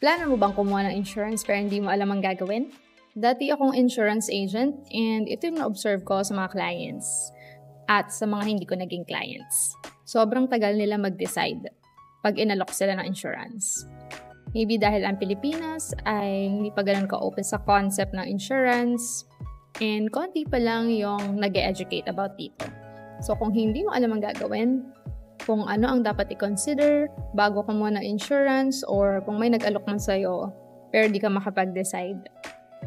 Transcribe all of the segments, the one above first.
Plano mo bang kumuha ng insurance pero hindi mo alam ang gagawin? Dati akong insurance agent and ito yung na-observe ko sa mga clients at sa mga hindi ko naging clients. Sobrang tagal nila mag-decide pag inalok sila ng insurance. Maybe dahil ang Pilipinas ay hindi pa ganun ka-open sa concept ng insurance and konti pa lang yung nag-educate about dito. So kung hindi mo alam ang gagawin, kung ano ang dapat i-consider bago ka muna ng insurance or kung may nag-alok man sa'yo pero di ka makapag-decide,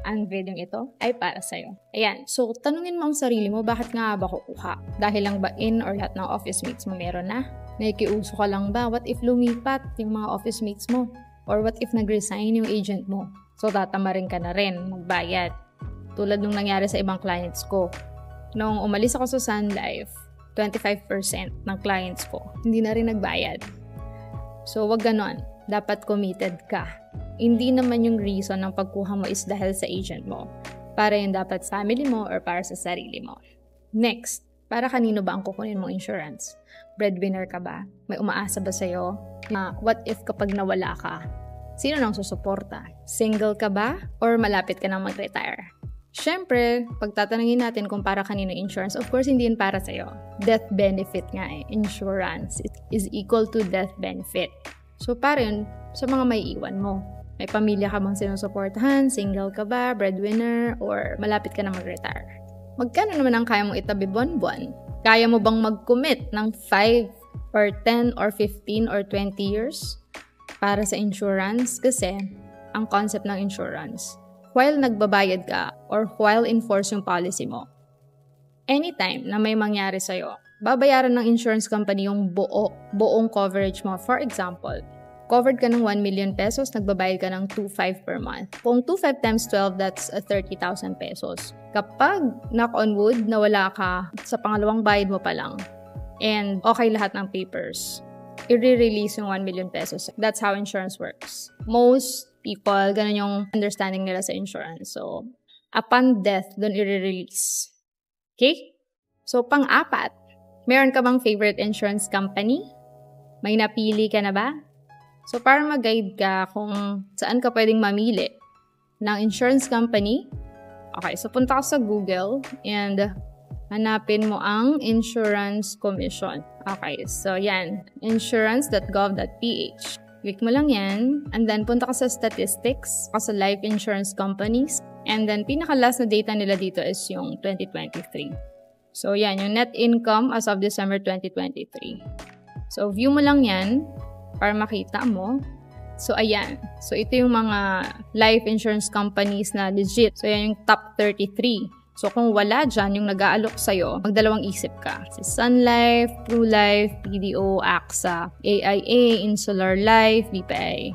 ang video ito ay para sa'yo. Ayan, so tanungin mo ang sarili mo, bakit nga ba kukuha? Dahil lang ba in or lahat ng office mates mo meron na? Nakikiuso ka lang ba? What if lumipat yung mga office mates mo? Or what if nag-resign yung agent mo? So tatamarin ka na rin, magbayad. Tulad nung nangyari sa ibang clients ko. Nung umalis ako sa Sun Life, 25% ng clients ko hindi na rin nagbayad. So wag ganon. Dapat committed ka. Hindi naman yung reason ng pagkuha mo is dahil sa agent mo. Para yung dapat sa family mo or para sa sarili mo. Next, para kanino ba ang kukunin mong insurance? Breadwinner ka ba? May umaasa ba sa'yo? What if kapag nawala ka? Sino nang susuporta? Single ka ba? Or malapit ka nang mag-retire? Siyempre, pagtatanungin natin kung para kanino insurance, of course, hindi yun para sa'yo. Death benefit nga eh. Insurance is equal to death benefit. So, para yun sa mga may iwan mo. May pamilya ka bang sinusuportahan? Single ka ba? Breadwinner? Or malapit ka na mag-retire? Magkano naman ang kaya mong itabi buwan-buwan? Kaya mo bang mag-commit ng 5 or 10 or 15 or 20 years para sa insurance? Kasi, ang concept ng insurance, while nagbabayad ka or while enforce yung policy mo, anytime na may mangyari sa'yo, babayaran ng insurance company yung buong coverage mo. For example, covered ka ng 1 million pesos, nagbabayad ka ng 2.5 per month. Kung 2.5 times 12, that's 30,000 pesos. Kapag knock on wood, nawala ka sa pangalawang bayad mo pa lang, and okay lahat ng papers, i-release yung 1 million pesos. That's how insurance works. Most people, ganun yung understanding nila sa insurance. So, upon death, doon i-release. Okay? So, pang-apat, meron ka bang favorite insurance company? May napili ka na ba? So, para mag-guide ka kung saan ka pwedeng mamili ng insurance company, okay, so punta ka sa Google and hanapin mo ang Insurance Commission. Okay, so yan, insurance.gov.ph. Click mo lang yan, and then punta ka sa statistics, ka sa life insurance companies, and then pinaka-last na data nila dito is yung 2023. So yan, yung net income as of December 2023. So view mo lang yan para makita mo. So ayan, so ito yung mga life insurance companies na legit. So yan yung top 33. So kung wala dyan yung nag-aalok sa'yo, magdalawang isip ka. Si Sun Life, True Life, PDO, AXA, AIA, Insular Life, BPI,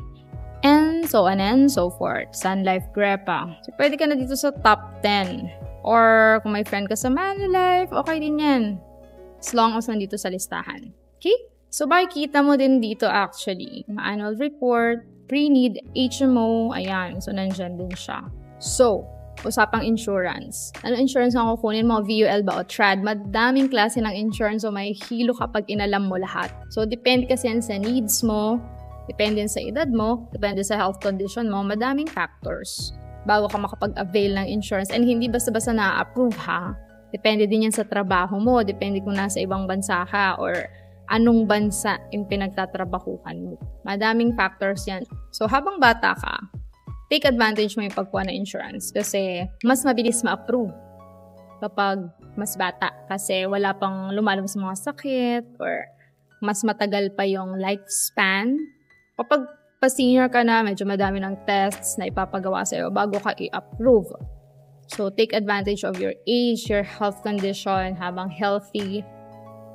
and so on and so forth. Sun Life, Grepa. So pwede ka na dito sa top 10. Or kung may friend ka sa Manulife, okay din yan. As long as nandito sa listahan. Okay? So makikita mo din dito actually. Annual report, pre-need, HMO, ayan. So nandyan din siya. So, usapang insurance. Ano insurance ang kukunin mo? VUL ba o TRAD? Madaming klase ng insurance, so may hilo kapag inalam mo lahat. So, depende kasi yan sa needs mo, depende sa edad mo, depende sa health condition mo, madaming factors bago ka makapag-avail ng insurance. And hindi basta-basta na-approve ha. Depende din yan sa trabaho mo, depende kung nasa ibang bansa ka or anong bansa yung pinagtatrabahuhan mo. Madaming factors yan. So, habang bata ka, take advantage mo yung pagkuha ng insurance kasi mas mabilis ma-approve kapag mas bata kasi wala pang lumalabas sa mga sakit or mas matagal pa yung lifespan. Kapag pa-senior ka na, medyo madami ng tests na ipapagawa sa'yo bago ka i-approve. So, take advantage of your age, your health condition, habang healthy,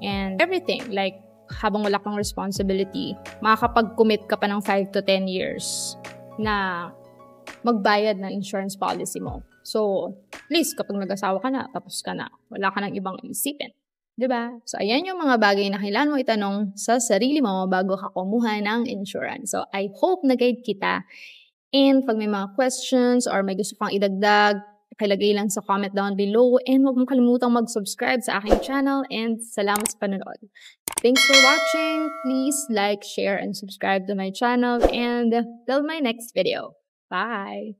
and everything. Like, habang wala kang responsibility, makakapag-commit ka pa ng 5 to 10 years na magbayad ng insurance policy mo. So, at least kapag nag-asawa ka na, tapos ka na, wala ka nang ibang isipin. Diba? So, ayan yung mga bagay na kailangan mo itanong sa sarili mo bago ka kumuha ng insurance. So, I hope na-guide kita. And pag may mga questions or may gusto kang idagdag, Pakilagay lang sa comment down below and huwag mong kalimutang mag-subscribe sa aking channel and salamat sa panonood. Thanks for watching. Please like, share, and subscribe to my channel and till my next video. Bye!